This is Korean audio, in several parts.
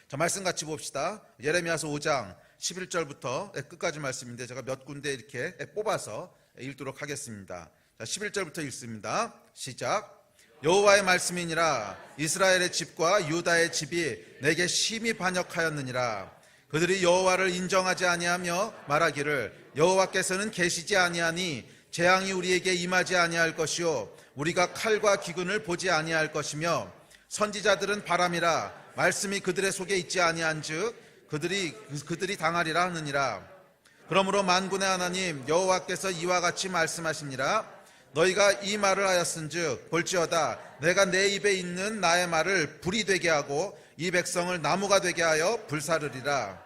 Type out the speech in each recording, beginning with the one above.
자, 말씀 같이 봅시다. 예레미야서 5장 11절부터 끝까지 말씀인데 제가 몇 군데 이렇게 뽑아서 읽도록 하겠습니다. 자, 11절부터 읽습니다. 시작. 여호와의 말씀이니라. 이스라엘의 집과 유다의 집이 내게 심히 반역하였느니라. 그들이 여호와를 인정하지 아니하며 말하기를 여호와께서는 계시지 아니하니 재앙이 우리에게 임하지 아니할 것이요 우리가 칼과 기근을 보지 아니할 것이며 선지자들은 바람이라 말씀이 그들의 속에 있지 아니한즉 그들이 당하리라 하느니라. 그러므로 만군의 하나님 여호와께서 이와 같이 말씀하시니라. 너희가 이 말을 하였은즉 볼지어다 내가 내 입에 있는 나의 말을 불이 되게 하고 이 백성을 나무가 되게 하여 불사르리라.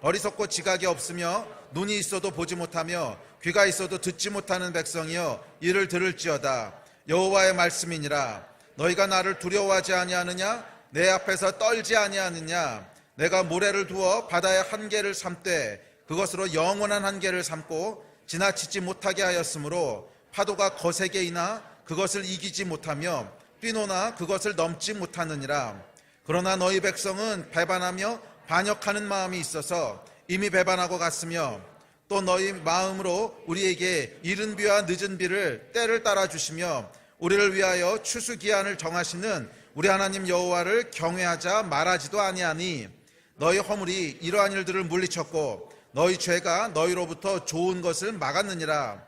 어리석고 지각이 없으며 눈이 있어도 보지 못하며 귀가 있어도 듣지 못하는 백성이여 이를 들을지어다. 여호와의 말씀이니라. 너희가 나를 두려워하지 아니하느냐? 내 앞에서 떨지 아니하느냐? 내가 모래를 두어 바다의 한계를 삼되 그것으로 영원한 한계를 삼고 지나치지 못하게 하였으므로 파도가 거세게 이나 그것을 이기지 못하며 뛰노나 그것을 넘지 못하느니라. 그러나 너희 백성은 배반하며 반역하는 마음이 있어서 이미 배반하고 갔으며 또 너희 마음으로 우리에게 이른 비와 늦은 비를 때를 따라 주시며 우리를 위하여 추수기한을 정하시는 우리 하나님 여호와를 경외하자 말하지도 아니하니 너희 허물이 이러한 일들을 물리쳤고 너희 죄가 너희로부터 좋은 것을 막았느니라.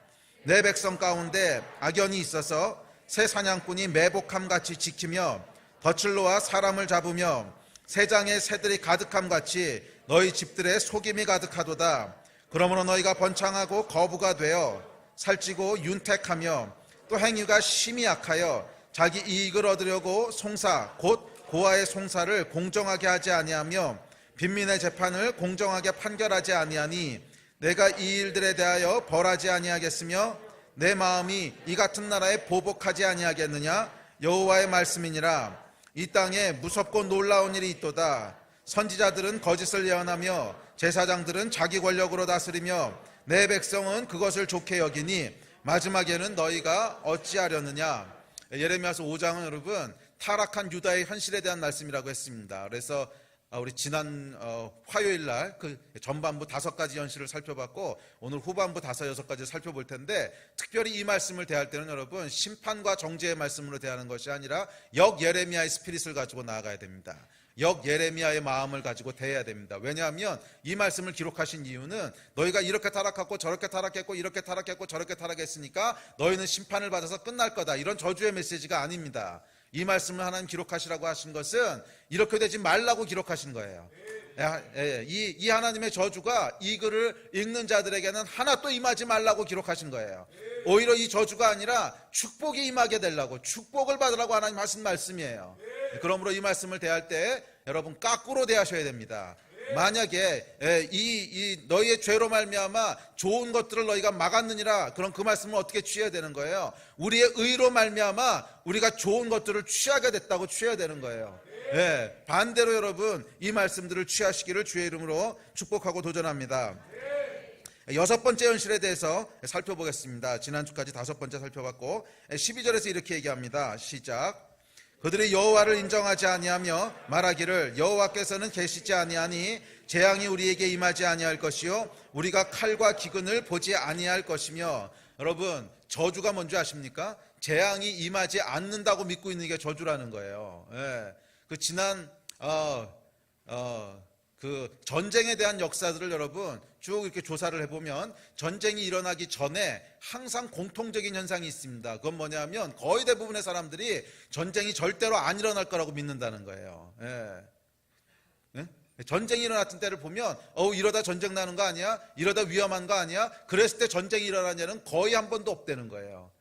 내 백성 가운데 악연이 있어서 새 사냥꾼이 매복함같이 지키며 덫을 놓아 사람을 잡으며 새장에 새들이 가득함같이 너희 집들에 속임이 가득하도다. 그러므로 너희가 번창하고 거부가 되어 살찌고 윤택하며 또 행위가 심히 약하여 자기 이익을 얻으려고 송사 곧 고아의 송사를 공정하게 하지 아니하며 빈민의 재판을 공정하게 판결하지 아니하니 내가 이 일들에 대하여 벌하지 아니하겠으며 내 마음이 이 같은 나라에 보복하지 아니하겠느냐? 여호와의 말씀이니라. 이 땅에 무섭고 놀라운 일이 있도다. 선지자들은 거짓을 예언하며 제사장들은 자기 권력으로 다스리며 내 백성은 그것을 좋게 여기니 마지막에는 너희가 어찌하려느냐. 예레미야서 5장은 여러분 타락한 유다의 현실에 대한 말씀이라고 했습니다. 그래서 우리 지난 화요일 날 그 전반부 5가지 현실을 살펴봤고 오늘 후반부 5, 6가지 살펴볼 텐데 특별히 이 말씀을 대할 때는 여러분 심판과 정죄의 말씀으로 대하는 것이 아니라 역 예레미야의 스피릿을 가지고 나아가야 됩니다. 역 예레미야의 마음을 가지고 대해야 됩니다. 왜냐하면 이 말씀을 기록하신 이유는 너희가 이렇게 타락했고 저렇게 타락했고 이렇게 타락했고 저렇게 타락했으니까 너희는 심판을 받아서 끝날 거다, 이런 저주의 메시지가 아닙니다. 이 말씀을 하나님 기록하시라고 하신 것은 이렇게 되지 말라고 기록하신 거예요. 이 하나님의 저주가 이 글을 읽는 자들에게는 하나 또 임하지 말라고 기록하신 거예요. 오히려 이 저주가 아니라 축복이 임하게 되려고, 축복을 받으라고 하나님 하신 말씀이에요. 그러므로 이 말씀을 대할 때 여러분 거꾸로 대하셔야 됩니다. 만약에 너희의 죄로 말미암아 좋은 것들을 너희가 막았느니라, 그럼 그 말씀을 어떻게 취해야 되는 거예요? 우리의 의로 말미암아 우리가 좋은 것들을 취하게 됐다고 취해야 되는 거예요. 반대로 여러분 이 말씀들을 취하시기를 주의 이름으로 축복하고 도전합니다. 6번째 현실에 대해서 살펴보겠습니다. 지난주까지 5번째 살펴봤고 12절에서 이렇게 얘기합니다. 시작. 그들이 여호와를 인정하지 아니하며 말하기를 여호와께서는 계시지 아니하니 재앙이 우리에게 임하지 아니할 것이요 우리가 칼과 기근을 보지 아니할 것이며. 여러분 저주가 뭔지 아십니까? 재앙이 임하지 않는다고 믿고 있는 게 저주라는 거예요. 그 지난 그 전쟁에 대한 역사들을 여러분 쭉 이렇게 조사를 해보면 전쟁이 일어나기 전에 항상 공통적인 현상이 있습니다. 그건 뭐냐면 거의 대부분의 사람들이 전쟁이 절대로 안 일어날 거라고 믿는다는 거예요. 전쟁이 일어났던 때를 보면 이러다 전쟁 나는 거 아니야? 이러다 위험한 거 아니야? 그랬을 때 전쟁이 일어난 일은 거의 한 번도 없다는 거예요.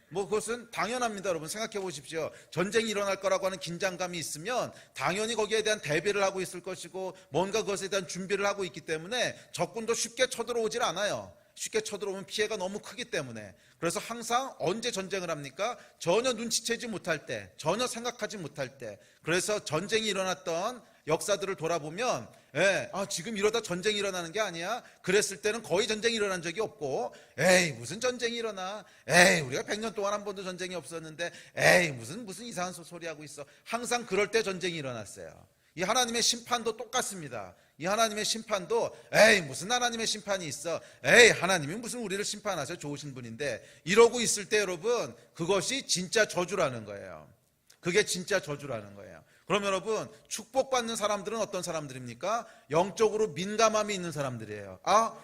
그것은 당연합니다. 여러분 생각해 보십시오. 전쟁이 일어날 거라고 하는 긴장감이 있으면 당연히 거기에 대한 대비를 하고 있을 것이고 뭔가 그것에 대한 준비를 하고 있기 때문에 적군도 쉽게 쳐들어오질 않아요. 쉽게 쳐들어오면 피해가 너무 크기 때문에. 그래서 항상 언제 전쟁을 합니까? 전혀 눈치채지 못할 때, 전혀 생각하지 못할 때. 그래서 전쟁이 일어났던 역사들을 돌아보면 지금 이러다 전쟁이 일어나는 게 아니야? 그랬을 때는 거의 전쟁이 일어난 적이 없고 무슨 전쟁이 일어나? 우리가 100년 동안 한 번도 전쟁이 없었는데 무슨 이상한 소리 하고 있어. 항상 그럴 때 전쟁이 일어났어요. 이 하나님의 심판도 똑같습니다. 이 하나님의 심판도 에이 무슨 하나님의 심판이 있어, 에이 하나님이 무슨 우리를 심판하세요, 좋으신 분인데, 이러고 있을 때 여러분, 그것이 진짜 저주라는 거예요. 그게 진짜 저주라는 거예요. 그럼 여러분, 축복받는 사람들은 어떤 사람들입니까? 영적으로 민감함이 있는 사람들이에요.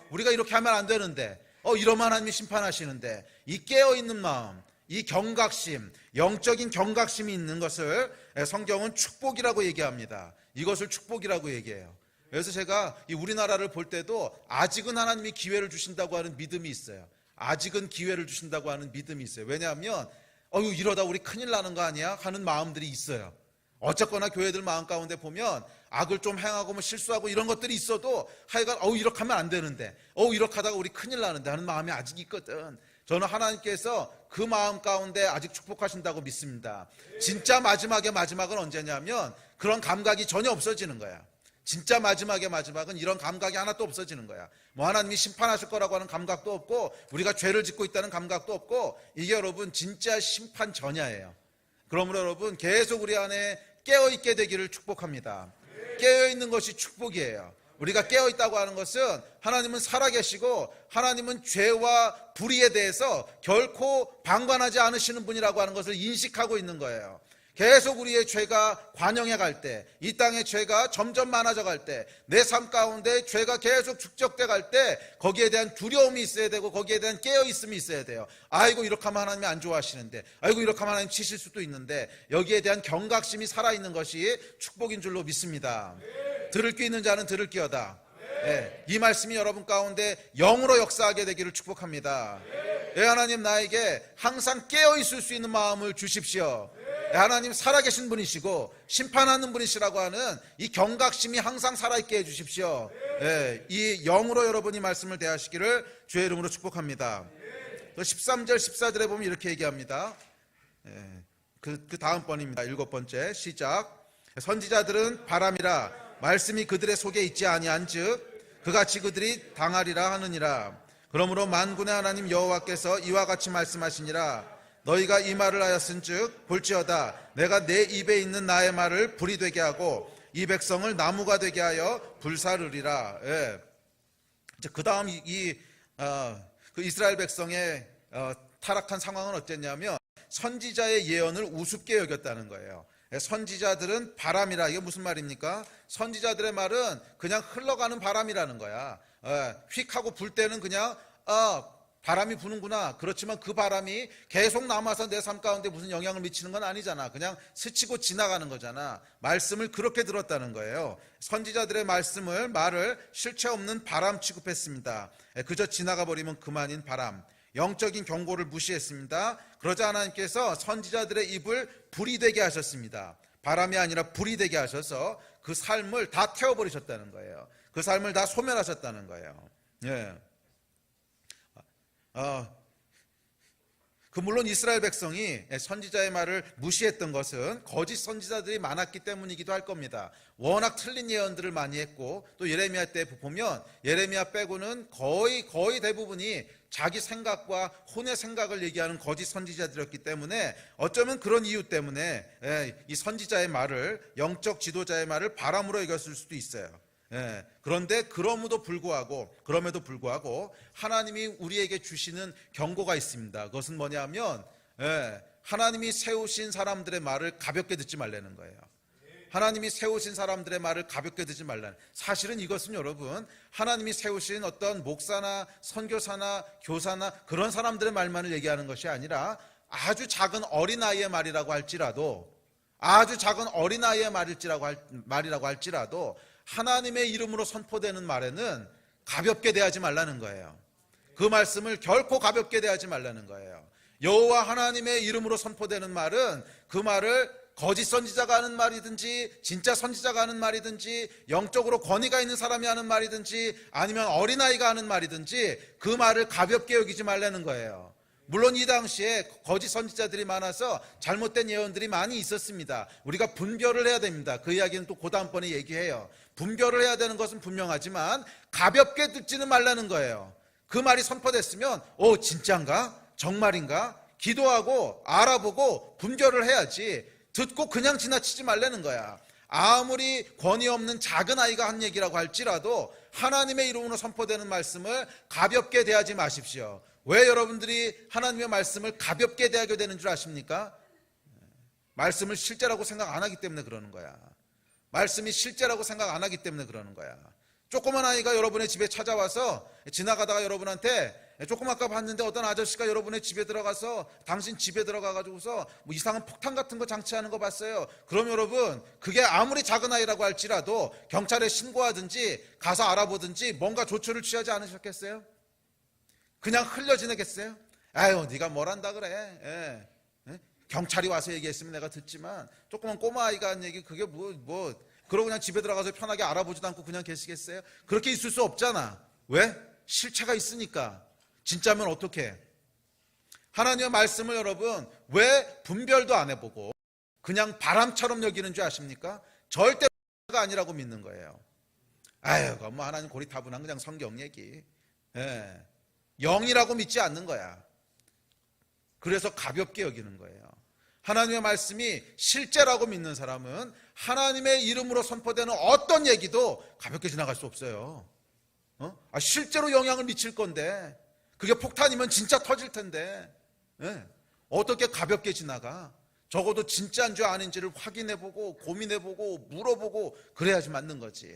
우리가 이렇게 하면 안 되는데, 이러면 하나님이 심판하시는데, 이 깨어있는 마음, 이 경각심, 영적인 경각심이 있는 것을 성경은 축복이라고 얘기합니다. 이것을 축복이라고 얘기해요. 그래서 제가 이 우리나라를 볼 때도 아직은 하나님이 기회를 주신다고 하는 믿음이 있어요. 아직은 기회를 주신다고 하는 믿음이 있어요. 왜냐하면 이러다 우리 큰일 나는 거 아니야 하는 마음들이 있어요. 어쨌거나 교회들 마음 가운데 보면 악을 좀 행하고 뭐 실수하고 이런 것들이 있어도 하여간 이렇게 하면 안 되는데, 이렇게 하다가 우리 큰일 나는데 하는 마음이 아직 있거든. 저는 하나님께서 그 마음 가운데 아직 축복하신다고 믿습니다. 진짜 마지막은 언제냐면 그런 감각이 전혀 없어지는 거야. 진짜 마지막은 이런 감각이 하나도 없어지는 거야. 뭐 하나님이 심판하실 거라고 하는 감각도 없고, 우리가 죄를 짓고 있다는 감각도 없고, 이게 여러분 진짜 심판 전야예요. 그러므로 여러분, 계속 우리 안에 깨어있게 되기를 축복합니다. 깨어있는 것이 축복이에요. 우리가 깨어있다고 하는 것은 하나님은 살아계시고 하나님은 죄와 불의에 대해서 결코 방관하지 않으시는 분이라고 하는 것을 인식하고 있는 거예요. 계속 우리의 죄가 관영해 갈 때, 이 땅의 죄가 점점 많아져 갈 때, 내 삶 가운데 죄가 계속 축적돼 갈 때, 거기에 대한 두려움이 있어야 되고 거기에 대한 깨어있음이 있어야 돼요. 아이고 이렇게 하면 하나님이 안 좋아하시는데, 아이고 이렇게 하면 하나님 치실 수도 있는데, 여기에 대한 경각심이 살아있는 것이 축복인 줄로 믿습니다. 들을 귀 있는 자는 들을 기어다. 이 말씀이 여러분 가운데 영으로 역사하게 되기를 축복합니다. 하나님, 나에게 항상 깨어있을 수 있는 마음을 주십시오. 하나님 살아계신 분이시고 심판하는 분이시라고 하는 이 경각심이 항상 살아있게 해주십시오. 이 영으로 여러분이 말씀을 대하시기를 주의 이름으로 축복합니다. 또 13절 14절에 보면 이렇게 얘기합니다. 그 다음 번입니다. 7번째 시작. 선지자들은 바람이라 말씀이 그들의 속에 있지 아니한즉 그같이 그들이 당하리라 하느니라. 그러므로 만군의 하나님 여호와께서 이와 같이 말씀하시니라. 너희가 이 말을 하였은즉 볼지어다 내가 내 입에 있는 나의 말을 불이 되게 하고 이 백성을 나무가 되게 하여 불사르리라. 그 다음 그 이스라엘 백성의 타락한 상황은 어땠냐면 선지자의 예언을 우습게 여겼다는 거예요. 선지자들은 바람이라. 이게 무슨 말입니까? 선지자들의 말은 그냥 흘러가는 바람이라는 거야. 휙 하고 불 때는 그냥 바람이 부는구나. 그렇지만 그 바람이 계속 남아서 내 삶 가운데 무슨 영향을 미치는 건 아니잖아. 그냥 스치고 지나가는 거잖아. 말씀을 그렇게 들었다는 거예요. 선지자들의 말을 실체 없는 바람 취급했습니다. 그저 지나가 버리면 그만인 바람. 영적인 경고를 무시했습니다. 그러자 하나님께서 선지자들의 입을 불이 되게 하셨습니다. 바람이 아니라 불이 되게 하셔서 그 삶을 다 태워버리셨다는 거예요. 그 삶을 다 소멸하셨다는 거예요. 물론 이스라엘 백성이 선지자의 말을 무시했던 것은 거짓 선지자들이 많았기 때문이기도 할 겁니다. 워낙 틀린 예언들을 많이 했고, 또 예레미야 때 보면 예레미야 빼고는 거의 대부분이 자기 생각과 혼의 생각을 얘기하는 거짓 선지자들이었기 때문에 어쩌면 그런 이유 때문에 이 선지자의 말을, 영적 지도자의 말을 바람으로 여겼을 수도 있어요. 그런데 그럼에도 불구하고 하나님이 우리에게 주시는 경고가 있습니다. 그것은 뭐냐면 하나님이 세우신 사람들의 말을 가볍게 듣지 말라는 거예요. 하나님이 세우신 사람들의 말을 가볍게 듣지 말라는. 사실은 이것은 여러분, 하나님이 세우신 어떤 목사나 선교사나 교사나 그런 사람들의 말만을 얘기하는 것이 아니라 아주 작은 어린아이의 말이라고 할지라도, 말이라고 할지라도 하나님의 이름으로 선포되는 말에는 가볍게 대하지 말라는 거예요. 그 말씀을 결코 가볍게 대하지 말라는 거예요. 여호와 하나님의 이름으로 선포되는 말은 그 말을 거짓 선지자가 하는 말이든지 진짜 선지자가 하는 말이든지 영적으로 권위가 있는 사람이 하는 말이든지 아니면 어린아이가 하는 말이든지 그 말을 가볍게 여기지 말라는 거예요. 물론 이 당시에 거짓 선지자들이 많아서 잘못된 예언들이 많이 있었습니다. 우리가 분별을 해야 됩니다. 그 이야기는 또 그 다음번에 얘기해요. 분별을 해야 되는 것은 분명하지만 가볍게 듣지는 말라는 거예요. 그 말이 선포됐으면 진짜인가? 정말인가? 기도하고 알아보고 분별을 해야지, 듣고 그냥 지나치지 말라는 거야. 아무리 권위 없는 작은 아이가 한 얘기라고 할지라도 하나님의 이름으로 선포되는 말씀을 가볍게 대하지 마십시오. 왜 여러분들이 하나님의 말씀을 가볍게 대하게 되는 줄 아십니까? 말씀을 실제라고 생각 안 하기 때문에 그러는 거야. 말씀이 실제라고 생각 안 하기 때문에 그러는 거야. 조그만 아이가 여러분의 집에 찾아와서 지나가다가 여러분한테 조금 아까 봤는데 어떤 아저씨가 여러분의 집에 들어가서 당신 집에 들어가가지고서 뭐 이상한 폭탄 같은 거 장치하는 거 봤어요. 그럼 여러분 그게 아무리 작은 아이라고 할지라도 경찰에 신고하든지 가서 알아보든지 뭔가 조처를 취하지 않으셨겠어요? 그냥 흘려 지내겠어요? 아유 네가 뭘 한다 그래. 경찰이 와서 얘기했으면 내가 듣지만 조그만 꼬마 아이가 한 얘기 그게 뭐 그러고 그냥 집에 들어가서 편하게 알아보지도 않고 그냥 계시겠어요? 그렇게 있을 수 없잖아. 왜? 실체가 있으니까. 진짜면 어떡해? 하나님의 말씀을 여러분 왜 분별도 안 해보고 그냥 바람처럼 여기는 줄 아십니까? 절대 가 아니라고 믿는 거예요. 아유 뭐 하나님 고리타분한 그냥 성경 얘기. 영이라고 믿지 않는 거야. 그래서 가볍게 여기는 거예요. 하나님의 말씀이 실제라고 믿는 사람은 하나님의 이름으로 선포되는 어떤 얘기도 가볍게 지나갈 수 없어요. 실제로 영향을 미칠 건데 그게 폭탄이면 진짜 터질 텐데 어떻게 가볍게 지나가? 적어도 진짜인 줄 아닌지를 확인해보고 고민해보고 물어보고 그래야지 맞는 거지.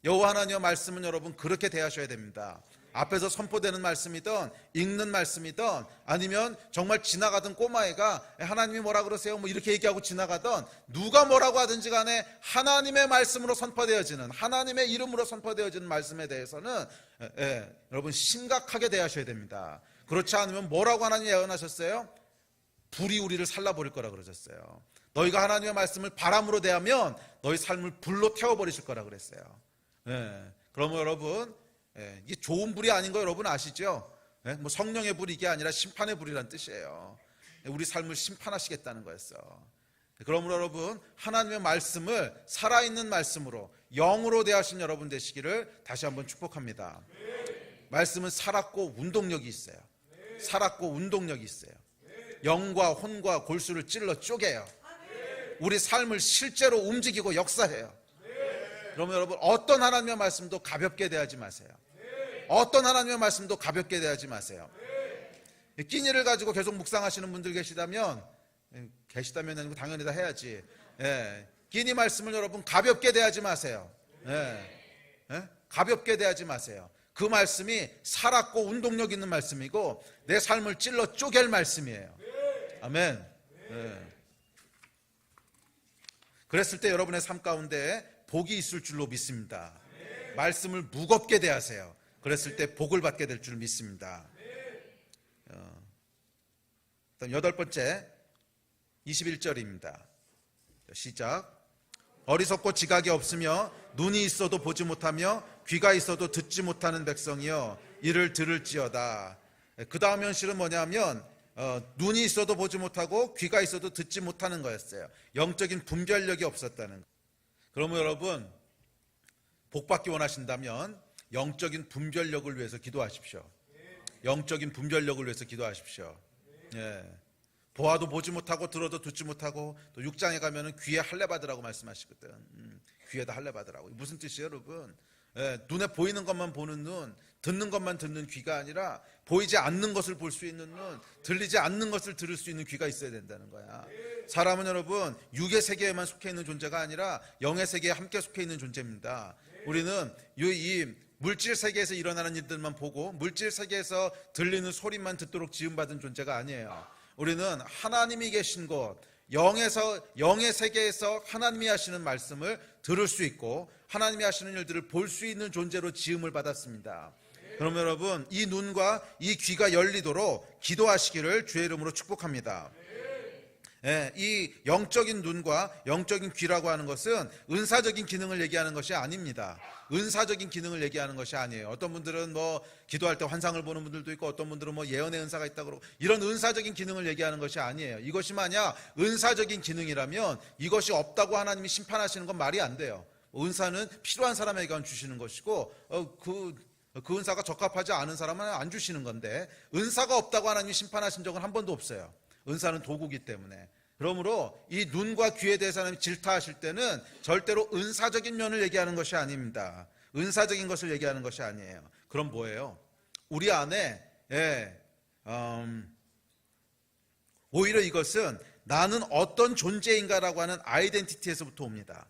여호와 하나님의 말씀은 여러분 그렇게 대하셔야 됩니다. 앞에서 선포되는 말씀이든 읽는 말씀이든 아니면 정말 지나가던 꼬마애가 하나님이 뭐라 그러세요? 뭐 이렇게 얘기하고 지나가던 누가 뭐라고 하든지 간에 하나님의 말씀으로 선포되어지는 하나님의 이름으로 선포되어지는 말씀에 대해서는 여러분 심각하게 대하셔야 됩니다. 그렇지 않으면 뭐라고 하나님이 예언하셨어요? 불이 우리를 살라버릴 거라 그러셨어요. 너희가 하나님의 말씀을 바람으로 대하면 너희 삶을 불로 태워버리실 거라 그랬어요. 그러면 여러분 이게 좋은 불이 아닌 거 여러분 아시죠? 뭐 성령의 불이 이게 아니라 심판의 불이란 뜻이에요. 우리 삶을 심판하시겠다는 거였어. 그러므로 여러분 하나님의 말씀을 살아있는 말씀으로 영으로 대하신 여러분 되시기를 다시 한번 축복합니다. 말씀은 살았고 운동력이 있어요. 살았고 운동력이 있어요. 영과 혼과 골수를 찔러 쪼개요. 우리 삶을 실제로 움직이고 역사해요. 그러면 여러분 어떤 하나님의 말씀도 가볍게 대하지 마세요. 어떤 하나님의 말씀도 가볍게 대하지 마세요. 끼니를 가지고 계속 묵상하시는 분들 계시다면 아니고 당연히 다 해야지. 끼니 말씀을 여러분 가볍게 대하지 마세요. 가볍게 대하지 마세요. 그 말씀이 살았고 운동력 있는 말씀이고 내 삶을 찔러 쪼갤 말씀이에요. 아멘. 그랬을 때 여러분의 삶 가운데 복이 있을 줄로 믿습니다. 말씀을 무겁게 대하세요. 그랬을 때 복을 받게 될 줄 믿습니다. 여덟 번째 21절입니다. 시작. 어리석고 지각이 없으며 눈이 있어도 보지 못하며 귀가 있어도 듣지 못하는 백성이여 이를 들을지어다. 그 다음 현실은 뭐냐면 눈이 있어도 보지 못하고 귀가 있어도 듣지 못하는 거였어요. 영적인 분별력이 없었다는 거. 그러면 여러분 복받기 원하신다면 영적인 분별력을 위해서 기도하십시오. 영적인 분별력을 위해서 기도하십시오. 보아도 보지 못하고 들어도 듣지 못하고 또 6장에 가면은 귀에 할례 받으라고 말씀하시거든. 귀에다 할례 받으라고. 무슨 뜻이에요 여러분? 눈에 보이는 것만 보는 눈, 듣는 것만 듣는 귀가 아니라 보이지 않는 것을 볼 수 있는 눈, 들리지 않는 것을 들을 수 있는 귀가 있어야 된다는 거야. 사람은 여러분 육의 세계에만 속해 있는 존재가 아니라 영의 세계에 함께 속해 있는 존재입니다. 우리는 이 물질 세계에서 일어나는 일들만 보고 물질 세계에서 들리는 소리만 듣도록 지음받은 존재가 아니에요. 우리는 하나님이 계신 곳, 영의 세계에서 하나님이 하시는 말씀을 들을 수 있고 하나님이 하시는 일들을 볼 수 있는 존재로 지음을 받았습니다. 그러면 여러분 이 눈과 이 귀가 열리도록 기도하시기를 주의 이름으로 축복합니다. 이 영적인 눈과 영적인 귀라고 하는 것은 은사적인 기능을 얘기하는 것이 아닙니다. 은사적인 기능을 얘기하는 것이 아니에요. 어떤 분들은 뭐 기도할 때 환상을 보는 분들도 있고 어떤 분들은 뭐 예언의 은사가 있다고 그러고 이런 은사적인 기능을 얘기하는 것이 아니에요. 이것이 만약 은사적인 기능이라면 이것이 없다고 하나님이 심판하시는 건 말이 안 돼요. 은사는 필요한 사람에게만 주시는 것이고 그 은사가 적합하지 않은 사람은 안 주시는 건데 은사가 없다고 하나님이 심판하신 적은 한 번도 없어요. 은사는 도구기 때문에. 그러므로 이 눈과 귀에 대해서 하나님 질타하실 때는 절대로 은사적인 면을 얘기하는 것이 아닙니다. 은사적인 것을 얘기하는 것이 아니에요. 그럼 뭐예요? 우리 안에 오히려 이것은 나는 어떤 존재인가라고 하는 아이덴티티에서부터 옵니다.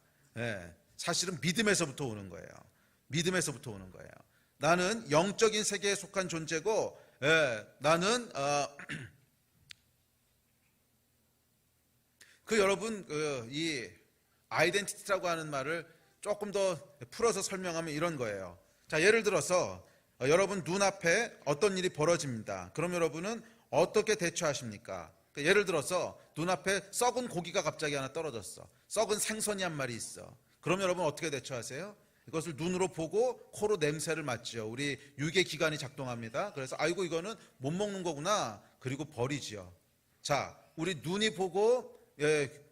사실은 믿음에서부터 오는 거예요. 믿음에서부터 오는 거예요. 나는 영적인 세계에 속한 존재고, 나는 여러분 이 아이덴티티라고 하는 말을 조금 더 풀어서 설명하면 이런 거예요. 자, 예를 들어서 여러분 눈앞에 어떤 일이 벌어집니다. 그럼 여러분은 어떻게 대처하십니까? 예를 들어서 눈앞에 썩은 고기가 갑자기 하나 떨어졌어. 썩은 생선이 한 마리 있어. 그럼 여러분 어떻게 대처하세요? 이것을 눈으로 보고 코로 냄새를 맡지요. 우리 유괴기관이 작동합니다. 그래서 아이고 이거는 못 먹는 거구나. 그리고 버리지요. 자, 우리 눈이 보고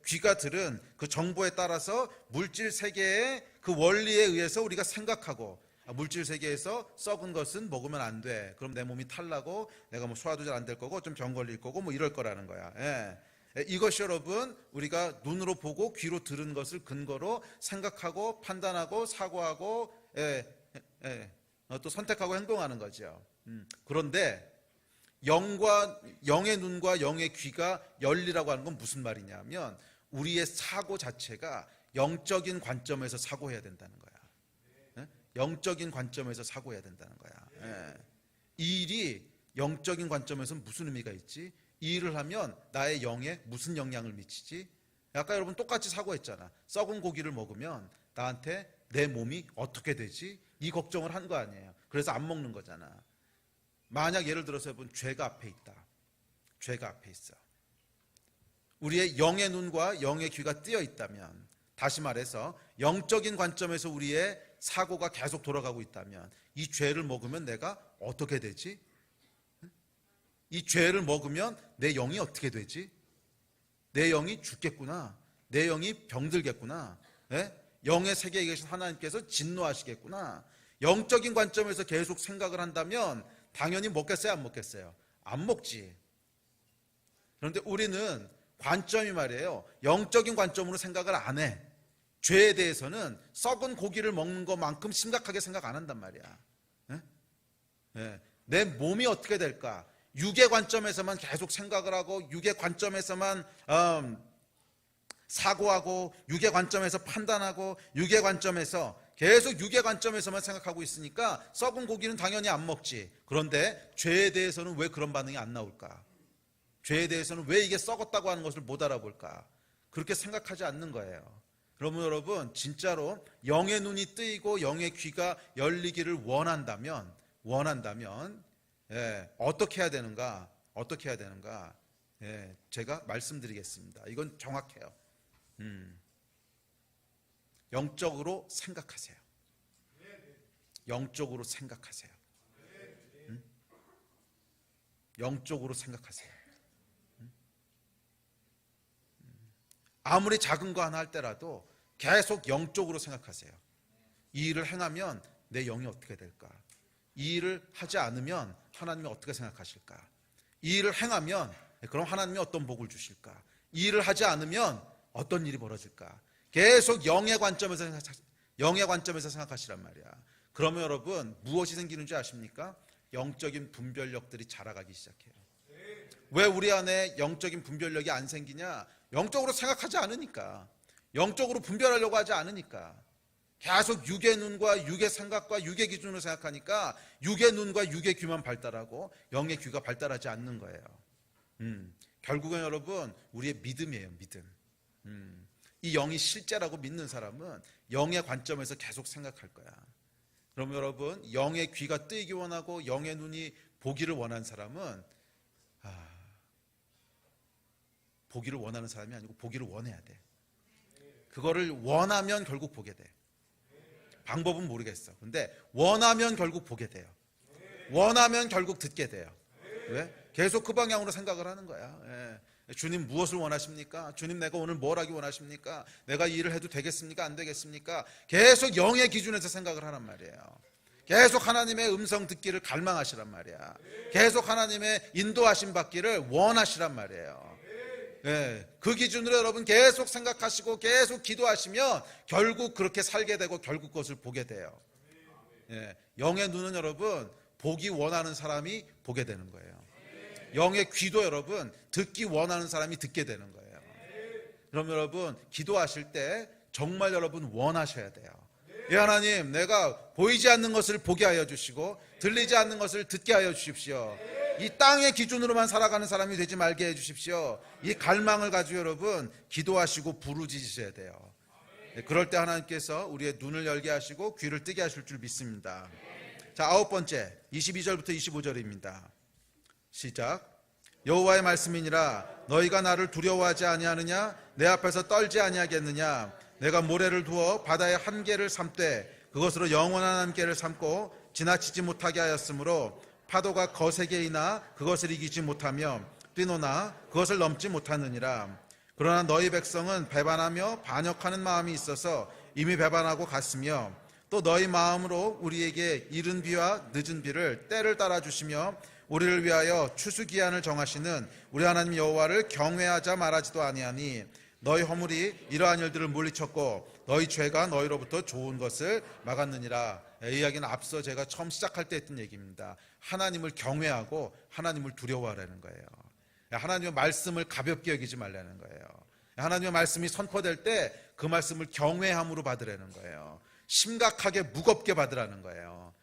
귀가 들은 그 정보에 따라서 물질 세계의 그 원리에 의해서 우리가 생각하고, 물질 세계에서 썩은 것은 먹으면 안 돼. 그럼 내 몸이 탈나고 내가 뭐 소화도 잘 안 될 거고 좀 병 걸릴 거고 뭐 이럴 거라는 거야. 이것이 여러분 우리가 눈으로 보고 귀로 들은 것을 근거로 생각하고 판단하고 사고하고 또 선택하고 행동하는 거죠. 그런데 영의 눈과 영의 귀가 열리라고 하는 건 무슨 말이냐면 우리의 사고 자체가 영적인 관점에서 사고해야 된다는 거야. 영적인 관점에서 사고해야 된다는 거야. 이 일이 영적인 관점에서는 무슨 의미가 있지? 이 일을 하면 나의 영에 무슨 영향을 미치지? 아까 여러분 똑같이 사고했잖아. 썩은 고기를 먹으면 나한테 내 몸이 어떻게 되지? 이 걱정을 한 거 아니에요. 그래서 안 먹는 거잖아. 만약 예를 들어서 여러분 죄가 앞에 있다. 죄가 앞에 있어. 우리의 영의 눈과 영의 귀가 뜨여 있다면, 다시 말해서 영적인 관점에서 우리의 사고가 계속 돌아가고 있다면 이 죄를 먹으면 내가 어떻게 되지? 이 죄를 먹으면 내 영이 어떻게 되지? 내 영이 죽겠구나. 내 영이 병들겠구나. 영의 세계에 계신 하나님께서 진노하시겠구나. 영적인 관점에서 계속 생각을 한다면 당연히 먹겠어요, 안 먹겠어요? 안 먹지. 그런데 우리는 관점이 말이에요. 영적인 관점으로 생각을 안 해. 죄에 대해서는 썩은 고기를 먹는 것만큼 심각하게 생각 안 한단 말이야. 내 몸이 어떻게 될까? 육의 관점에서만 계속 생각을 하고, 육의 관점에서만 사고하고, 육의 관점에서 판단하고, 육의 관점에서 계속 육의 관점에서만 생각하고 있으니까 썩은 고기는 당연히 안 먹지. 그런데 죄에 대해서는 왜 그런 반응이 안 나올까? 죄에 대해서는 왜 이게 썩었다고 하는 것을 못 알아볼까? 그렇게 생각하지 않는 거예요. 그러면 여러분 진짜로 영의 눈이 뜨이고 영의 귀가 열리기를 원한다면 어떻게 해야 되는가? 어떻게 해야 되는가? 제가 말씀드리겠습니다. 이건 정확해요. 영적으로 생각하세요. 영적으로 생각하세요. 영적으로 생각하세요. 아무리 작은 거 하나 할 때라도 계속 영적으로 생각하세요. 이 일을 행하면 내 영이 어떻게 될까? 이 일을 하지 않으면 하나님이 어떻게 생각하실까? 이 일을 행하면 그럼 하나님이 어떤 복을 주실까? 이 일을 하지 않으면 어떤 일이 벌어질까? 계속 영의 관점에서 생각하시란 말이야. 그러면 여러분 무엇이 생기는 줄 아십니까? 영적인 분별력들이 자라가기 시작해요. 왜 우리 안에 영적인 분별력이 안 생기냐? 영적으로 생각하지 않으니까. 영적으로 분별하려고 하지 않으니까. 계속 육의 눈과 육의 생각과 육의 기준으로 생각하니까 육의 눈과 육의 귀만 발달하고 영의 귀가 발달하지 않는 거예요. 결국은 여러분 우리의 믿음이에요. 믿음. 이 영이 실제라고 믿는 사람은 영의 관점에서 계속 생각할 거야. 그럼 여러분 영의 귀가 뜨이기 원하고 영의 눈이 보기를 원하는 사람은 보기를 원하는 사람이 아니고 보기를 원해야 돼. 그거를 원하면 결국 보게 돼. 방법은 모르겠어. 근데 원하면 결국 보게 돼요. 원하면 결국 듣게 돼요. 왜? 계속 그 방향으로 생각을 하는 거야. 주님 무엇을 원하십니까? 주님 내가 오늘 뭘 하기 원하십니까? 내가 이 일을 해도 되겠습니까? 안 되겠습니까? 계속 영의 기준에서 생각을 하란 말이에요. 계속 하나님의 음성 듣기를 갈망하시란 말이야. 계속 하나님의 인도하심 받기를 원하시란 말이에요. 그 기준으로 여러분 계속 생각하시고 계속 기도하시면 결국 그렇게 살게 되고 결국 그것을 보게 돼요. 영의 눈은 여러분 보기 원하는 사람이 보게 되는 거예요. 영의 귀도 여러분 듣기 원하는 사람이 듣게 되는 거예요. 그럼 여러분 기도하실 때 정말 여러분 원하셔야 돼요. 하나님, 내가 보이지 않는 것을 보게 하여 주시고 들리지 않는 것을 듣게 하여 주십시오. 이 땅의 기준으로만 살아가는 사람이 되지 말게 해 주십시오. 이 갈망을 가지고 여러분 기도하시고 부르짖으셔야 돼요. 그럴 때 하나님께서 우리의 눈을 열게 하시고 귀를 뜨게 하실 줄 믿습니다. 자, 9번째 22절부터 25절입니다. 시작. 여호와의 말씀이니라 너희가 나를 두려워하지 아니하느냐? 내 앞에서 떨지 아니하겠느냐? 내가 모래를 두어 바다의 한계를 삼되 그것으로 영원한 한계를 삼고 지나치지 못하게 하였으므로 파도가 거세게 이나 그것을 이기지 못하며 뛰노나 그것을 넘지 못하느니라. 그러나 너희 백성은 배반하며 반역하는 마음이 있어서 이미 배반하고 갔으며 또 너희 마음으로 우리에게 이른 비와 늦은 비를 때를 따라 주시며 우리를 위하여 추수기한을 정하시는 우리 하나님 여호와를 경외하자 말하지도 아니하니 너희 허물이 이러한 일들을 물리쳤고 너희 죄가 너희로부터 좋은 것을 막았느니라. 이 이야기는 앞서 제가 처음 시작할 때 했던 얘기입니다. 하나님을 경외하고 하나님을 두려워하라는 거예요. 하나님의 말씀을 가볍게 여기지 말라는 거예요. 하나님의 말씀이 선포될 때 그 말씀을 경외함으로 받으라는 거예요. 심각하게 무겁게 받으라는 거예요.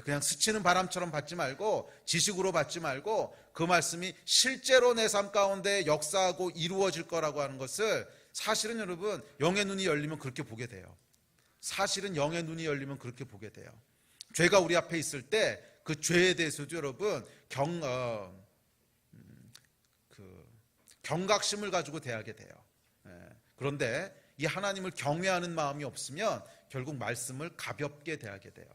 그냥 스치는 바람처럼 받지 말고 지식으로 받지 말고 그 말씀이 실제로 내 삶 가운데 역사하고 이루어질 거라고 하는 것을 사실은 여러분 영의 눈이 열리면 그렇게 보게 돼요. 사실은 영의 눈이 열리면 그렇게 보게 돼요. 죄가 우리 앞에 있을 때 그 죄에 대해서도 여러분 경각심을 가지고 대하게 돼요. 그런데 이 하나님을 경외하는 마음이 없으면 결국 말씀을 가볍게 대하게 돼요.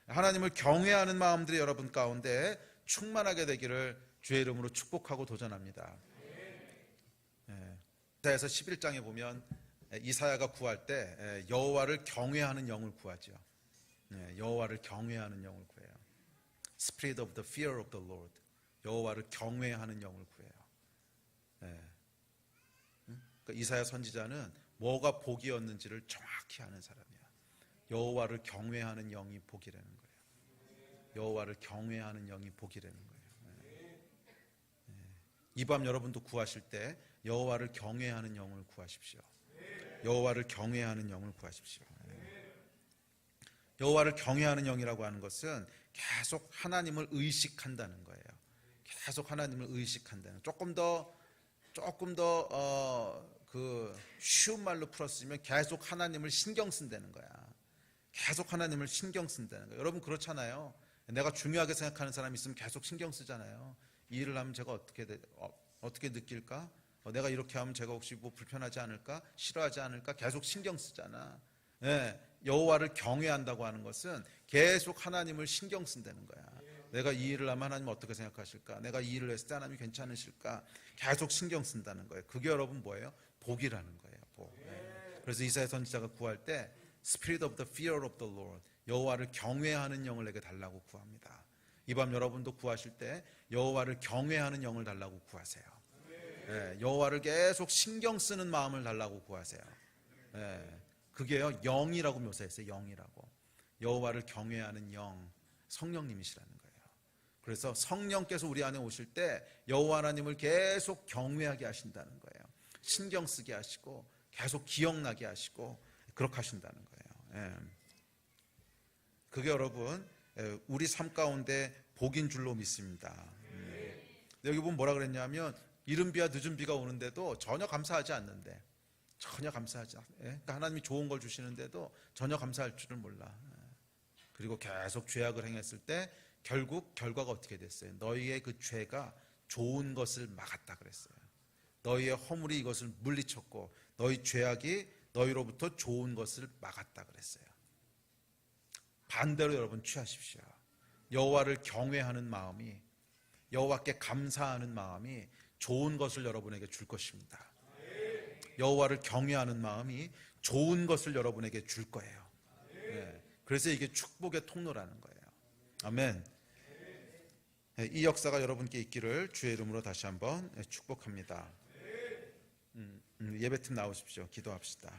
하나님을 경외하는 마음들이 여러분 가운데 충만하게 되기를 주의 이름으로 축복하고 도전합니다. 이사야서 11장에 보면 이사야가 구할 때 여호와를 경외하는 영을 구하죠. 여호와를 경외하는 영을 구해요. Spirit of the fear of the Lord. 여호와를 경외하는 영을 구해요. 그러니까 이사야 선지자는 뭐가 복이었는지를 정확히 아는 사람이야. 여호와를 경외하는 영이 복이라는 거예요. 여호와를 경외하는 영이 복이라는 거예요. 이 밤 여러분도 구하실 때 여호와를 경외하는 영을 구하십시오. 여호와를 경외하는 영을 구하십시오. 여호와를 경외하는 영이라고 하는 것은 계속 하나님을 의식한다는 거예요. 계속 하나님을 의식한다는. 조금 더 쉬운 말로 풀었으면 계속 하나님을 신경 쓴다는 거야. 계속 하나님을 신경 쓴다는 거예요. 여러분 그렇잖아요. 내가 중요하게 생각하는 사람이 있으면 계속 신경 쓰잖아요. 이 일을 하면 제가 어떻게 느낄까? 내가 이렇게 하면 제가 혹시 뭐 불편하지 않을까? 싫어하지 않을까? 계속 신경 쓰잖아. 여호와를 경외한다고 하는 것은 계속 하나님을 신경 쓴다는 거야. 내가 이 일을 하면 하나님 어떻게 생각하실까? 내가 이 일을 했을 때 하나님이 괜찮으실까? 계속 신경 쓴다는 거예요. 그게 여러분 뭐예요? 복이라는 거예요. 복. 그래서 이사야 선지자가 구할 때 Spirit of the fear of the Lord, 여호와를 경외하는 영을 내게 달라고 구합니다. 이 밤 여러분도 구하실 때 여호와를 경외하는 영을 달라고 구하세요. 여호와를 계속 신경 쓰는 마음을 달라고 구하세요. 그게요 영이라고 묘사했어요. 영이라고. 여호와를 경외하는 영, 성령님이시라는 거예요. 그래서 성령께서 우리 안에 오실 때 여호와 하나님을 계속 경외하게 하신다는 거예요. 신경 쓰게 하시고 계속 기억나게 하시고 그렇게 하신다는 거예요. 그게 여러분 우리 삶 가운데 복인 줄로 믿습니다. 여기 보면 뭐라 그랬냐면 이른 비와 늦은 비가 오는데도 전혀 감사하지 않는데, 전혀 감사하지 않아요. 그러니까 하나님이 좋은 걸 주시는데도 전혀 감사할 줄을 몰라. 그리고 계속 죄악을 행했을 때 결국 결과가 어떻게 됐어요? 너희의 그 죄가 좋은 것을 막았다 그랬어요. 너희의 허물이 이것을 물리쳤고 너희 죄악이 너희로부터 좋은 것을 막았다 그랬어요. 반대로 여러분 취하십시오. 여호와를 경외하는 마음이, 여호와께 감사하는 마음이 좋은 것을 여러분에게 줄 것입니다. 여호와를 경외하는 마음이 좋은 것을 여러분에게 줄 거예요. 그래서 이게 축복의 통로라는 거예요. 아멘. 이 역사가 여러분께 있기를 주의 이름으로 다시 한번 축복합니다. 예배팀 나오십시오. 기도합시다.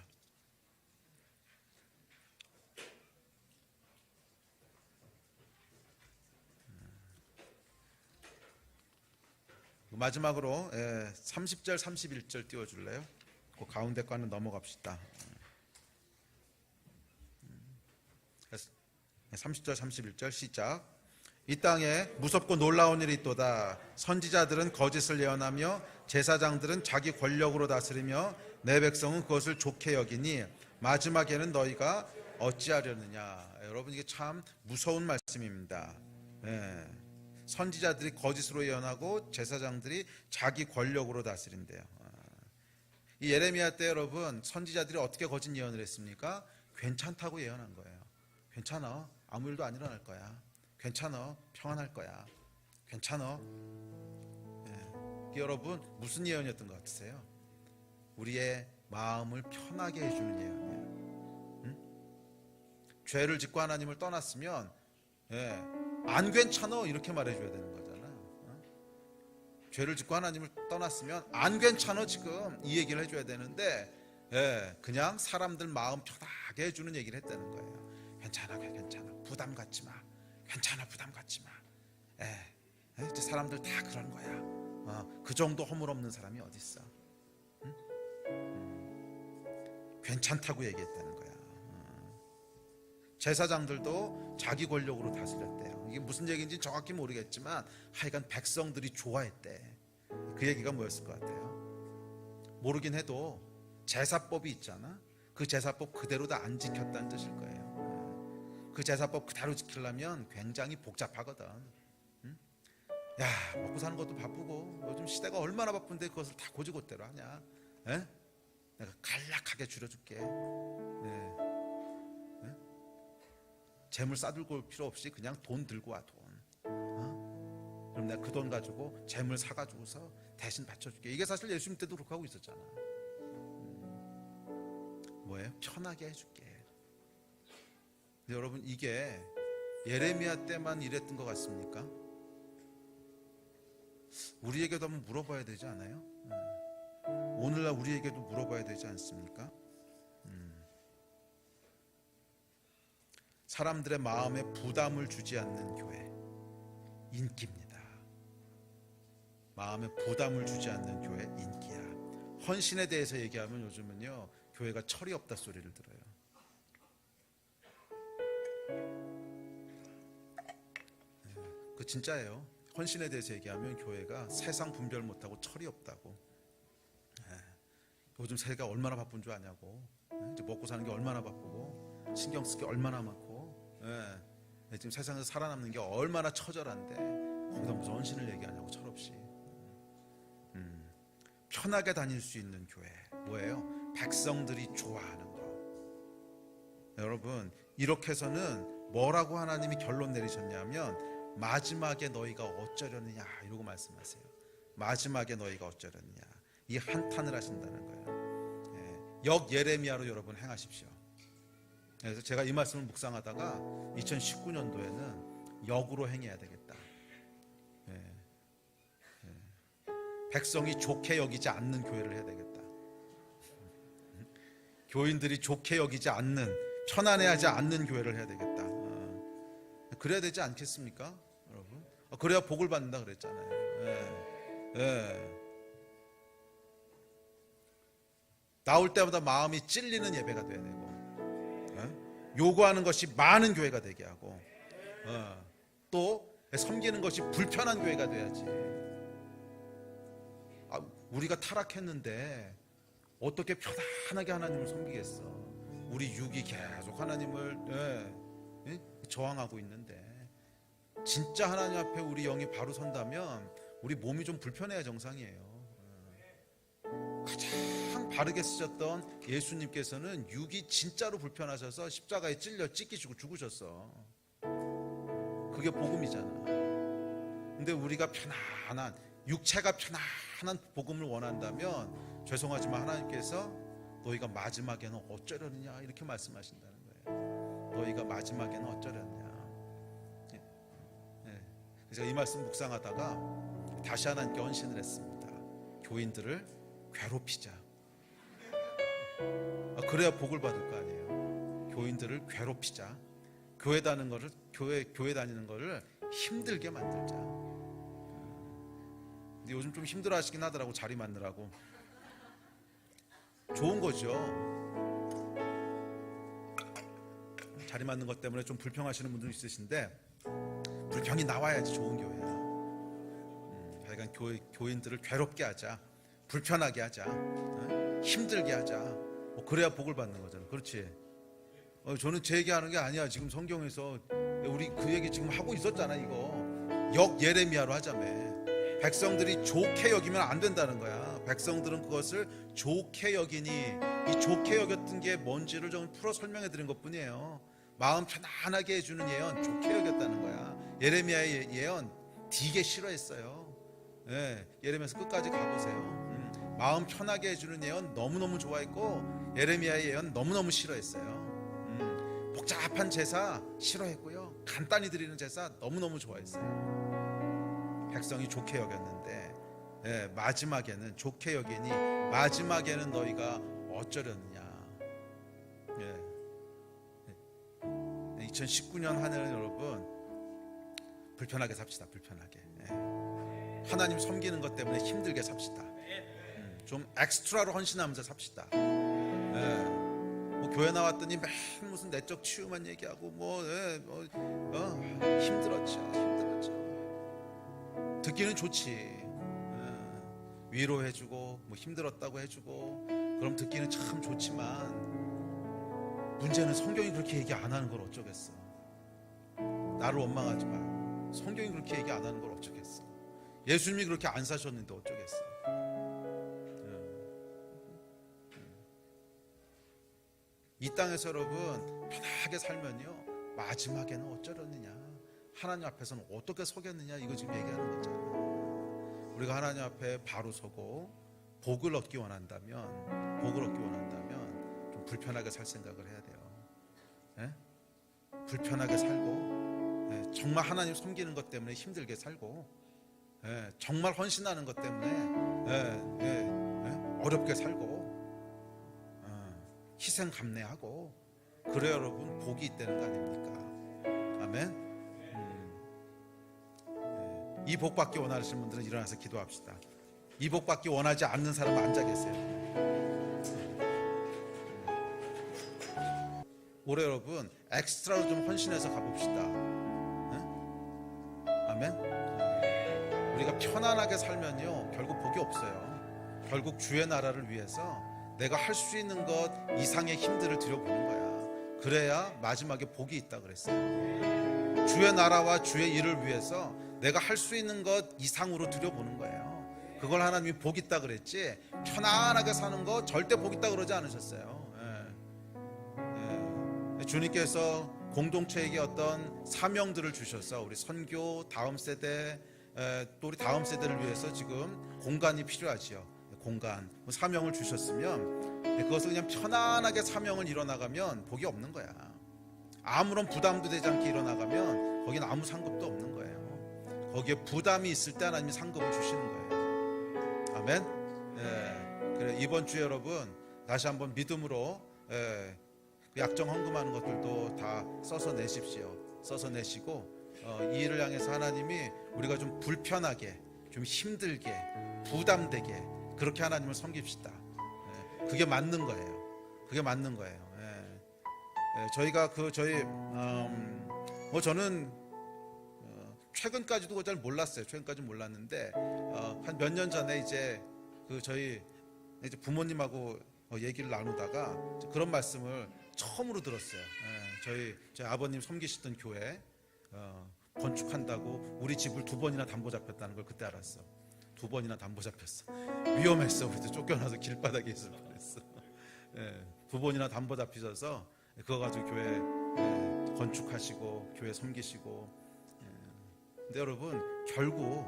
마지막으로 30절 31절 띄워줄래요? 그 가운데 거는 넘어갑시다. 30절 31절 시작. 이 땅에 무섭고 놀라운 일이 있도다. 선지자들은 거짓을 예언하며 제사장들은 자기 권력으로 다스리며 내 백성은 그것을 좋게 여기니 마지막에는 너희가 어찌하려느냐. 여러분, 이게 참 무서운 말씀입니다. 선지자들이 거짓으로 예언하고 제사장들이 자기 권력으로 다스린대요. 이 예레미야 때 여러분, 선지자들이 어떻게 거짓 예언을 했습니까? 괜찮다고 예언한 거예요. 괜찮아, 아무 일도 안 일어날 거야. 괜찮아, 평안할 거야. 괜찮아. 여러분, 무슨 예언이었던 것 같으세요? 우리의 마음을 편하게 해주는 예언이에요. 죄를 짓고 하나님을 떠났으면 안 괜찮아 이렇게 말해줘야 되는 거잖아요. 죄를 짓고 하나님을 떠났으면 안 괜찮아 지금 이 얘기를 해줘야 되는데 그냥 사람들 마음 편하게 해주는 얘기를 했다는 거예요. 괜찮아, 괜찮아, 부담 갖지 마. 괜찮아, 부담 갖지 마. 이제 사람들 다 그런 거야. 그 정도 허물 없는 사람이 어디 있어? 괜찮다고 얘기했다는 거야. 제사장들도 자기 권력으로 다스렸대요. 이게 무슨 얘기인지 정확히 모르겠지만 하여간 백성들이 좋아했대. 그 얘기가 뭐였을 것 같아요? 모르긴 해도 제사법이 있잖아. 그 제사법 그대로 다 안 지켰다는 뜻일 거예요. 그 제사법 그대로 지키려면 굉장히 복잡하거든. 야, 먹고 사는 것도 바쁘고 요즘 시대가 얼마나 바쁜데 그것을 다 고지고대로 하냐? 내가 간략하게 줄여줄게. 재물 싸들고 올 필요 없이 그냥 돈 들고 와, 돈. 그럼 내가 그 돈 가지고 재물 사가지고서 대신 바쳐줄게. 이게 사실 예수님 때도 그렇게 하고 있었잖아. 뭐예요? 편하게 해줄게. 근데 여러분, 이게 예레미야 때만 이랬던 것 같습니까? 우리에게도 한번 물어봐야 되지 않아요? 오늘날 우리에게도 물어봐야 되지 않습니까? 사람들의 마음에 부담을 주지 않는 교회, 인기입니다. 마음에 부담을 주지 않는 교회, 인기야. 헌신에 대해서 얘기하면 요즘은요, 교회가 철이 없다 소리를 들어요. 그 진짜예요. 헌신에 대해서 얘기하면 교회가 세상 분별 못하고 철이 없다고. 요즘 세계가 얼마나 바쁜 줄 아냐고. 이제 먹고 사는 게 얼마나 바쁘고 신경 쓸 게 얼마나 많고 지금 세상에서 살아남는 게 얼마나 처절한데 거기다 무슨 헌신을 얘기하냐고, 철없이. 편하게 다닐 수 있는 교회, 뭐예요? 백성들이 좋아하는 거. 여러분, 이렇게 해서는 뭐라고 하나님이 결론 내리셨냐면 마지막에 너희가 어쩌려느냐 이러고 말씀하세요. 마지막에 너희가 어쩌려느냐, 이 한탄을 하신다는 거예요. 역 예레미야로 여러분 행하십시오. 그래서 제가 이 말씀을 묵상하다가 2019년도에는 역으로 행해야 되겠다. 백성이 좋게 여기지 않는 교회를 해야 되겠다. 교인들이 좋게 여기지 않는, 편안해하지 않는 교회를 해야 되겠다. 그래야 되지 않겠습니까, 여러분? 그래야 복을 받는다 그랬잖아요. 나올 때마다 마음이 찔리는 예배가 돼야 되고, 요구하는 것이 많은 교회가 되게 하고, 또 섬기는 것이 불편한 교회가 돼야지. 우리가 타락했는데 어떻게 편안하게 하나님을 섬기겠어? 우리 육이 계속 하나님을 저항하고 있는데, 진짜 하나님 앞에 우리 영이 바로 선다면 우리 몸이 좀 불편해야 정상이에요. 가장 바르게 쓰셨던 예수님께서는 육이 진짜로 불편하셔서 십자가에 찔려 찢기시고 죽으셨어. 그게 복음이잖아. 근데 우리가 편안한, 육체가 편안한 복음을 원한다면 죄송하지만 하나님께서 너희가 마지막에는 어쩌려느냐 이렇게 말씀하신다는 거예요. 너희가 마지막에는 어쩌려느냐. 그래서 이 말씀 묵상하다가 다시 하나님께 헌신을 했습니다. 교인들을 괴롭히자. 그래야 복을 받을 거 아니에요. 교인들을 괴롭히자. 교회 다니는 거를 힘들게 만들자. 근데 요즘 좀 힘들어 하시긴 하더라고. 자리 만느라고. 좋은 거죠. 자리 맞는 것 때문에 좀 불평하시는 분들 있으신데 불평이 나와야지 좋은 교회야. 하여간 교인들을 괴롭게 하자, 불편하게 하자, 힘들게 하자. 그래야 복을 받는 거잖아. 그렇지? 저는 제 얘기하는 게 아니야. 지금 성경에서 우리 그 얘기 지금 하고 있었잖아. 이거 역 예레미야로 하자며. 백성들이 좋게 여기면 안 된다는 거야. 백성들은 그것을 좋게 여기니, 이 좋게 여겼던 게 뭔지를 좀 풀어 설명해 드린 것뿐이에요. 마음 편안하게 해주는 예언, 좋게 여겼다는 거야. 예레미야의 예언 되게 싫어했어요. 예레미야서 끝까지 가보세요. 마음 편하게 해주는 예언 너무너무 좋아했고, 예레미야의 예언 너무너무 싫어했어요. 복잡한 제사 싫어했고요, 간단히 드리는 제사 너무너무 좋아했어요. 백성이 좋게 여겼는데 마지막에는 좋게 여기니 마지막에는 너희가 어쩌려느냐. 2019년 한 해는 여러분 불편하게 삽시다. 불편하게. 하나님 섬기는 것 때문에 힘들게 삽시다. 좀 엑스트라로 헌신하면서 삽시다. 교회 나왔더니 맨 무슨 내적 치유만 얘기하고 힘들었죠. 듣기는 좋지. 위로해주고 힘들었다고 해주고 그럼 듣기는 참 좋지만, 문제는 성경이 그렇게 얘기 안 하는 걸 어쩌겠어. 나를 원망하지 마. 성경이 그렇게 얘기 안 하는 걸 어쩌겠어. 예수님이 그렇게 안 사셨는데 어쩌겠어. 이 땅에서 여러분 편하게 살면요, 마지막에는 어쩌려느냐, 하나님 앞에서는 어떻게 서겠느냐, 이거 지금 얘기하는 거잖아. 우리가 하나님 앞에 바로 서고 복을 얻기 원한다면 좀 불편하게 살 생각을 해야 돼요. 불편하게 살고, 정말 하나님 섬기는 것 때문에 힘들게 살고, 정말 헌신하는 것 때문에 어렵게 살고, 희생 감내하고, 그래 여러분 복이 있다는 거 아닙니까? 아멘. 이 복 받기 원하시는 분들은 일어나서 기도합시다. 이 복 받기 원하지 않는 사람은 앉아 계세요. 올해 여러분 엑스트라로 좀 헌신해서 가봅시다. 아멘. 우리가 편안하게 살면요 결국 복이 없어요. 결국 주의 나라를 위해서 내가 할 수 있는 것 이상의 힘들을 들여보는 거야. 그래야 마지막에 복이 있다 그랬어요. 주의 나라와 주의 일을 위해서 내가 할 수 있는 것 이상으로 들여보는 거예요. 그걸 하나님이 복 있다 그랬지, 편안하게 사는 거 절대 복 있다 그러지 않으셨어요. 주님께서 공동체에게 어떤 사명들을 주셔서 우리 선교 다음 세대, 또 우리 다음 세대를 위해서 지금 공간이 필요하지요. 공간, 사명을 주셨으면 그것을 그냥 편안하게 사명을 이뤄나가면 복이 없는 거야. 아무런 부담도 되지 않게 이뤄나가면 거긴 아무 상급도 없는 거예요. 거기에 부담이 있을 때 하나님이 상급을 주시는 거예요. 아멘. 그래, 이번 주에 여러분 다시 한번 믿음으로 약정 헌금하는 것들도 다 써서 내십시오. 써서 내시고 이 일을 향해서 하나님이 우리가 좀 불편하게, 좀 힘들게, 부담되게 그렇게 하나님을 섬깁시다. 그게 맞는 거예요. 그게 맞는 거예요. 저희가 저는 최근까지도 잘 몰랐어요. 최근까지는 몰랐는데 한 몇 년 전에 이제 저희 이제 부모님하고 얘기를 나누다가 그런 말씀을 처음으로 들었어요. 저희 아버님 섬기시던 교회 건축한다고 우리 집을 2번이나 담보 잡혔다는 걸 그때 알았어. 2번이나 담보 잡혔어. 위험했어. 우리도 쫓겨나서 길바닥에 있을 뻔했어. 2번이나 담보 잡히셔서 그거 가지고 교회 건축하시고 교회 섬기시고. 근데 여러분 결국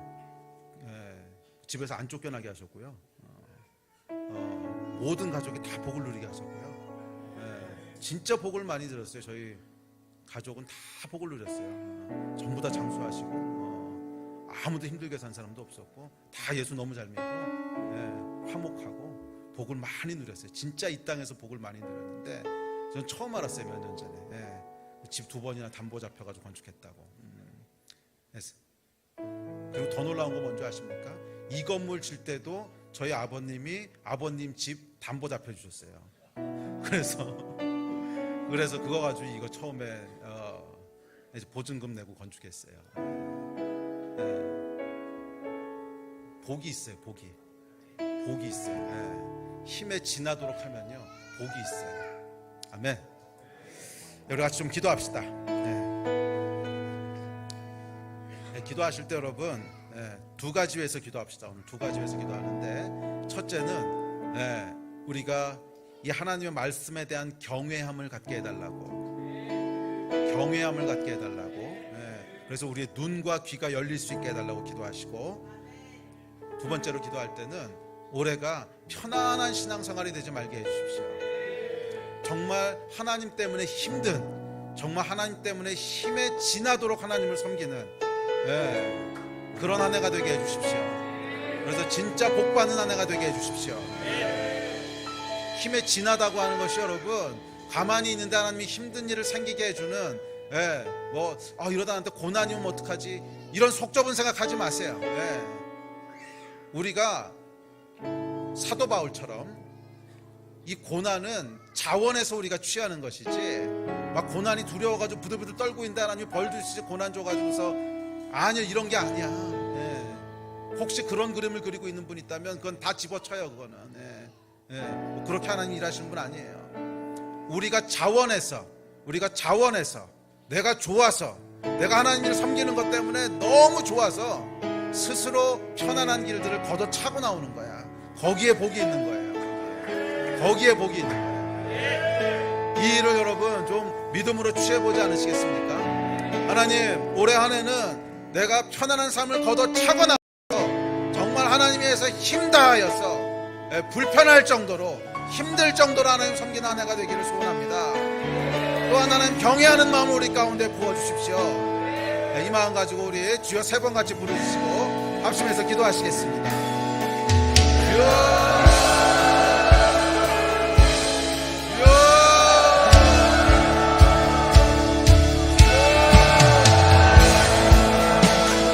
집에서 안 쫓겨나게 하셨고요. 모든 가족이 다 복을 누리게 하셨고요. 진짜 복을 많이 들었어요. 저희 가족은 다 복을 누렸어요. 전부 다 장수하시고 아무도 힘들게 산 사람도 없었고 다 예수 너무 잘 믿고 화목하고 복을 많이 누렸어요. 진짜 이 땅에서 복을 많이 누렸는데 저는 처음 알았어요. 몇 년 전에. 집 2번이나 담보 잡혀가지고 건축했다고. 그리고 더 놀라운 거 뭔지 아십니까? 이 건물 질 때도 저희 아버님이 아버님 집 담보 잡혀주셨어요. 그래서 그거 가지고 이거 처음에 이제 보증금 내고 건축했어요. 복이 있어요. 복이 있어요. 힘에 지나도록 하면요 복이 있어요. 아멘. 우리 같이 좀 기도합시다. 기도하실 때 여러분 두 가지 위해서 기도합시다. 오늘 두 가지 위해서 기도하는데, 첫째는 우리가 이 하나님의 말씀에 대한 경외함을 갖게 해달라고. 경외함을 갖게 해달라고. 그래서 우리의 눈과 귀가 열릴 수 있게 해달라고 기도하시고, 두 번째로 기도할 때는 올해가 편안한 신앙생활이 되지 말게 해주십시오. 정말 하나님 때문에 힘든, 정말 하나님 때문에 힘에 지나도록 하나님을 섬기는 그런 한 해가 되게 해주십시오. 그래서 진짜 복받는 한 해가 되게 해주십시오. 힘에 지나다고 하는 것이 여러분, 가만히 있는데 하나님이 힘든 일을 생기게 해주는, 이러다 나한테 고난이 오면 어떡하지, 이런 속 좁은 생각하지 마세요. 우리가 사도 바울처럼 이 고난은 자원에서 우리가 취하는 것이지, 막 고난이 두려워가지고 부들부들 떨고 있는데 하나님이 벌 주시지 고난 줘가지고서, 아니요, 이런 게 아니야. 혹시 그런 그림을 그리고 있는 분 있다면 그건 다 집어쳐요. 그거는 뭐 그렇게 하나님 일하시는 분 아니에요. 우리가 자원해서 내가 좋아서, 내가 하나님을 섬기는 것 때문에 너무 좋아서 스스로 편안한 길들을 걷어차고 나오는 거야. 거기에 복이 있는 거예요. 거기에 복이 있는 거예요. 이 일을 여러분 좀 믿음으로 취해보지 않으시겠습니까? 하나님, 올해 한 해는 내가 편안한 삶을 걷어차고 나와서 정말 하나님 위해서 힘다하여서 불편할 정도로, 힘들 정도로 하나님 섬기는 한 해가 되기를 소원합니다. 또한 하나님 경외하는 마음을 우리 가운데 부어주십시오. 이 마음 가지고 우리 주여 3번 같이 부르시고 합심해서 기도하시겠습니다. 주여